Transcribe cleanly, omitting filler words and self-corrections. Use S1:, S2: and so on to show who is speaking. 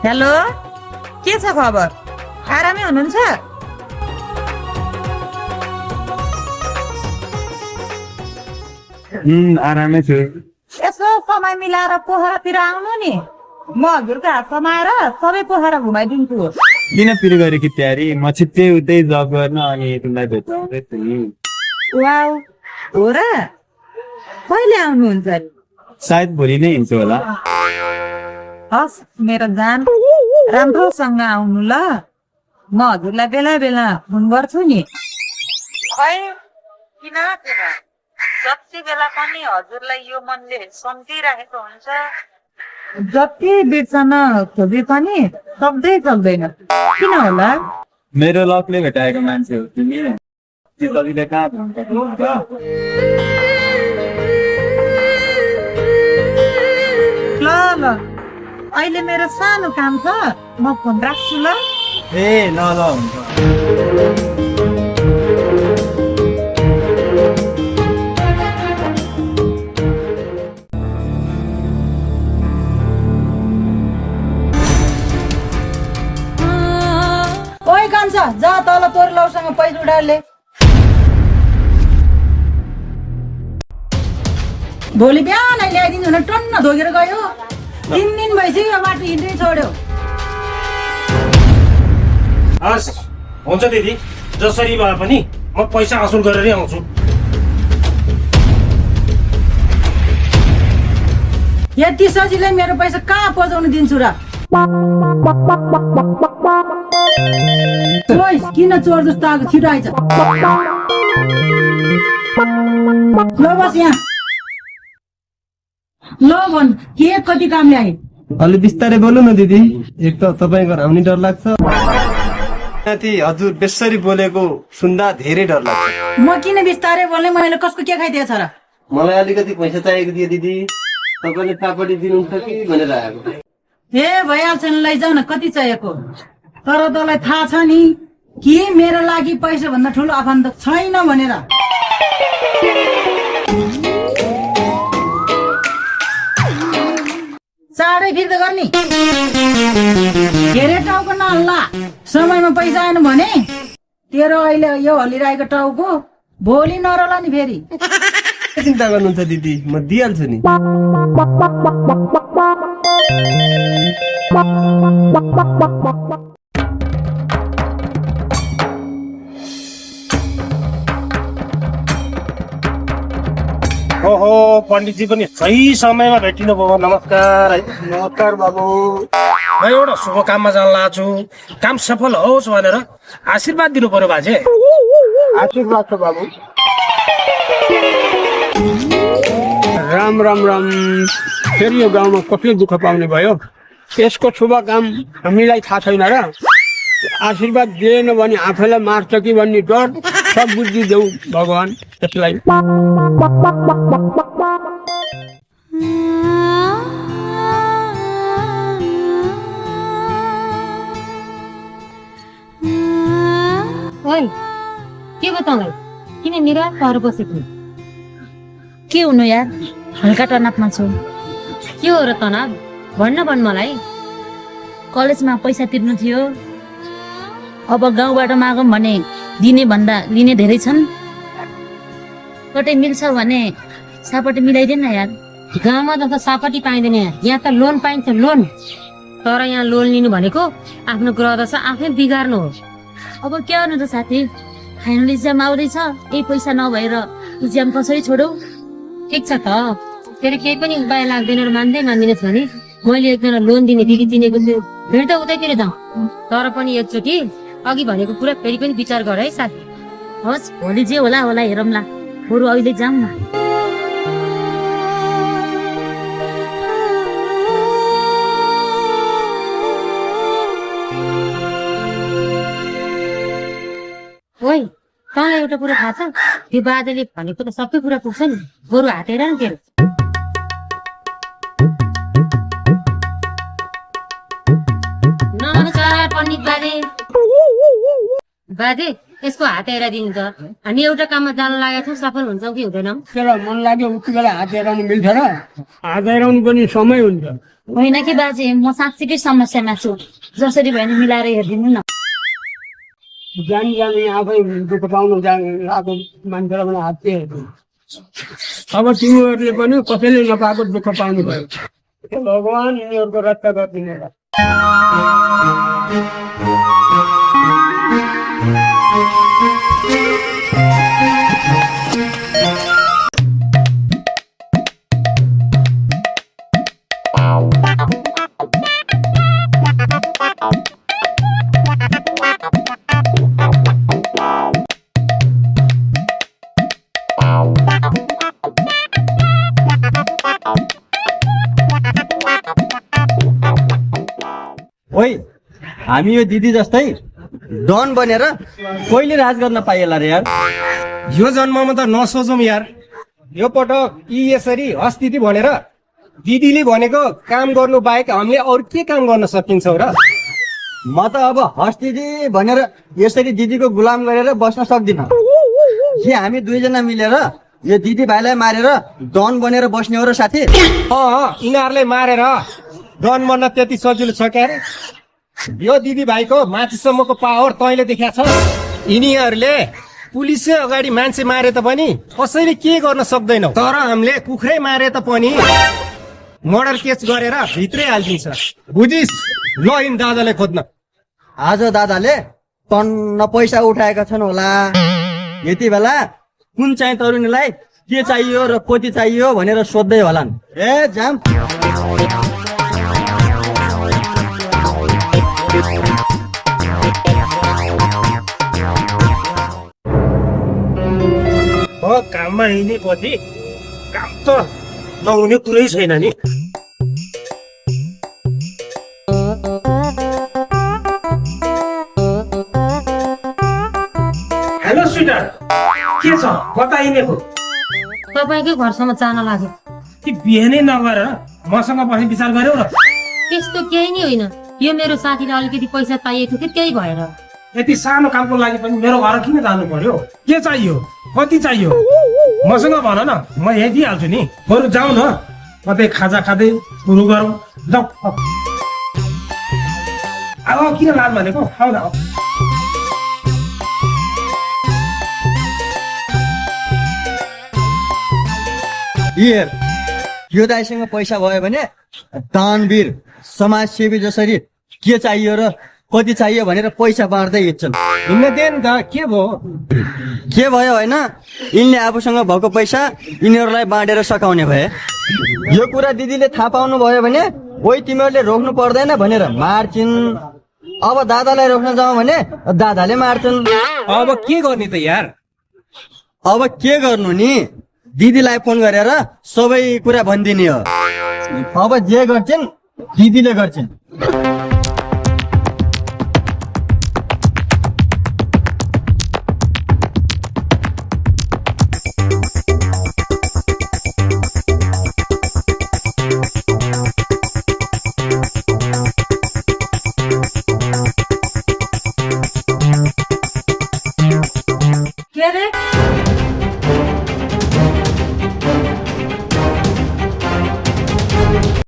S1: Hello, के छ खबर? आरामै हुनुहुन्छ?
S2: आरामै छु।
S1: यसो समय मिलाएर पोखरातिर आउनु नि, म हजुरको हात समाएर सबै पोखरा घुमाइदिन्छु।
S2: किन पिर गरेकी तयारी? म छिट्टै उतै जब गर्न अनि तिमीलाई भेटाउँदैछु नि।
S1: वाउ, हो र? कहिले आउनुहुन्छ?
S2: सायद भोलि नै हिँड्छु होला।
S1: हस् मेरो जान, राम्रोसँग आउनु ल। म हजुरलाई बेला बेला फोन गर्छु नि। खै किन किन जति बेला पनि हजुरलाई यो मनले सम्झिरहेको हुन्छ, जति बिर्सन खोजे पनि सक्दैन। किन होला?
S2: मेरो लकले भेटाएको मान्छे हो तिमी। सजिलै कहाँ भेट्नुहुन्छ?
S1: ल ल, अहिले मेरो सानो काम छ, म फोन राख्छु ल।
S2: ए ल ल हुन्छ।
S1: ओइ कान्छा, जा तल तोर लौसँग पैसा उडाले। भोलि बिहान ल्याइदिनु भने टन्न धोकेर गयो। 3 दिन भइसक्यो यो बाटो हिँड्दै छोड्यो।
S3: हस् हुन्छ दिदी, जसरी भए पनि म पैसा असुल गरेरै आउँछु।
S1: यति सजिलै मेरो पैसा कहाँ पजाउनु दिन्छु र? ओइ किन चोर जस्तो आएको? छिटो आइज। ल बस यहाँ। ल भन, के कति काम ल्याए?
S4: अलि बिस्तारै बोल्नु न दिदी, एक त तपाईँको राम्रै डर लाग्छ, माथि हजुर बेसरी बोलेको सुन्दा धेरै डर लाग्छ।
S1: म किन बिस्तारै बोल्ने? मैले कसको के खाइदिएछ र?
S4: मलाई अलिकति पैसा चाहिएको थियो दिदी, तपाईँले तापट्टि दिनुहुन्छ कि भनेर आएको।
S1: हे भइहाल्छ नि, लैजाऊ न, कति चाहिएको? तर तँलाई थाहा छ नि कि मेरो लागि पैसा भन्दा ठुलो आफन्त छैन भनेर। चाँडै फिर्ता गर्ने। धेरै टाउको नहल्ला, समयमा पैसा आएन भने तेरो अहिले यो हल्लिरहेको टाउको भोलि नरला नि फेरि।
S4: के चिन्ता गर्नुहुन्छ दिदी, म दिइहाल्छु नि।
S3: ओहो पण्डितजी पनि सही समयमा भेटिनु भयो। नमस्कार है।
S4: नमस्कार बाबु।
S3: म एउटा शुभ काममा जान लागेको छु, काम सफल होस् भनेर आशीर्वाद दिनु पर्यो बाजे।
S4: आशीर्वाद छ बाबु। राम राम राम। फेरि यो गाउँमा कसले दुःख पाउने भयो? यसको शुभ काम हामीलाई थाहा छैन र? आशीर्वाद दिएन भने आफैलाई मार्छ कि भन्ने डर। सब बुद्धि देऊ भगवान यसलाई।
S5: ओइ के बताउँ, किन निराश भएर बसेको?
S6: के हुनु यार, हल्का तनावमा छु।
S5: के हो र तनाव? भन्न मलाई।
S6: कलेजमा पैसा तिर्नु थियो, अब गाउँबाट मागौँ भने दिने भन्दा लिने धेरै छन्। कतै मिल्छ भने सापट्टि मिलाइदेन यार।
S5: गाउँमा त सापटी पाइँदैन, यहाँ त लोन पाइन्छ, लोन। तर यहाँ लोन लिनु भनेको आफ्नो ग्रह दशा आफै बिगार्नु हो।
S6: अब के गर्नु त साथी, फाइनल इक्जाम आउँदैछ, यही पैसा नभएर इक्जाम कसरी छोडौ?
S5: ठिक छ त, फेरि केही पनि उपाय लाग्दैन र मान्दिनस् भने मैले एकजना लोन दिने दिदी चिनेको छु, फेरि त उतैतिर जाउँ। तर पनि एकचोटि अघि भनेको कुरा फेरि पनि विचार गर है साथी।
S6: होस्, भोलि जे होला हेरौँला, बरु अहिले जाउँ न।
S5: ओइ तँलाई एउटा कुरा थाहा छ? त्यो बाजेले भनेको त सबै कुरा पुग्छ नि, बरु हातेर नि तेरो। नमस्कार पण्डित बाजे। बाजे यसको हात हेरा दिनु त हामी एउटा काममा जान लागेको छौँ सफल हुन्छौँ कि हुँदैनौँ
S4: त्यसलाई मन लाग्यो उति बेला हात हेराउनु मिल्छ र हात हेराउनु पनि समय हुन्छ
S6: होइन कि बाजे म साँच्चीकै समस्यामा छु जसरी भयो भने मिलाएर हेरिदिनु न
S4: जानी जानी आफै दुःख पाउनु आएको मान्छेलाई पनि हात चाहिँ हेर्नु अब तिमीहरूले पनि कसैले नपाएको दुःख पाउनु भयो हे भगवान् यिनीहरूको रक्षा गरिदिनु होला
S2: ओइ हामी यो दिदी जस्तै डन बनेर कहिले राज गर्न पाइएला रे यार।
S3: यो जन्ममा त नसोचौँ यार। यो पटक यी यसरी अस्तित्व भनेर दिदीले भनेको काम गर्नु बाहेक हामीले अरू के काम गर्न सकिन्छ र?
S2: म त अब हस्तिदी भनेर यसरी दिदीको गुलाम गरेर बस्न सक्दिनँ। के हामी दुईजना मिलेर यो दिदी भाइलाई मारेर डन बनेर बस्ने हो र साथी?
S3: यिनीहरूले मारेर डन बन्न त्यति सजिलो छ क्या रे? यो दिदी भाइको माथिसम्मको पावर तैँले देखाएको छ। यिनीहरूले पुलिसै अगाडि मान्छे मारे त पनि कसैले के गर्न सक्दैनौ, तर हामीले कुखुरै मारे त पनि मर्डर केस गरेर भित्रै हालिदिन्छ। बुझिस्? ल हिँड दादाले खोज्न।
S2: आज दादाले टन्न पैसा उठाएका छन् होला। यति बेला कुन चाहिँ तरुणीलाई के चाहियो र कति चाहियो भनेर सोध्दै होलान्। ए जाम
S3: काममा हिँडेपछि काम त नहुने कुरै छैन नि। हेलो स्विटर, के छ? कता हिँडेको?
S5: तपाईँकै घरसम्म जान लाग्यो।
S3: ती बिहानै नगरेर मसँग बस्ने विचार गर्यौ र?
S5: त्यस्तो केही नै होइन, यो मेरो साथीलाई अलिकति पैसा पाइएको थियो त्यही भएर।
S3: यति सानो कामको लागि पनि मेरो घर किन जानु पर्यो? के चाहियो? कति चाहियो? मसँग भन न, म यही दिइहाल्छु नि। बरु जाऊ न, कतै खाजा खाँदै सुरु गरौँ। जाऊ अब किन लाज भनेको? आऊ न।
S2: हेर, यो दाइसँग पैसा भयो भने दानवीर समाजसेवी जसरी के चाहियो र कति चाहियो भनेर पैसा बाँड्दै हिँड्छन्।
S3: हिँड्न दे नि त, के भयो?
S2: के भयो होइन, यिनले आफूसँग भएको पैसा यिनीहरूलाई बाँडेर सकाउने भए। यो कुरा दिदीले थाहा पाउनु भयो भने ओइ तिमीहरूले रोक्नु पर्दैन भनेर मार्छिन्। अब दादालाई रोक्न जाउँ भने दादाले मार्छन्।
S3: अब के गर्ने त यार?
S2: अब के गर्नु नि, दिदीलाई फोन गरेर सबै कुरा भनिदिने हो। अब जे गर्छन् दिदीले गर्छन्।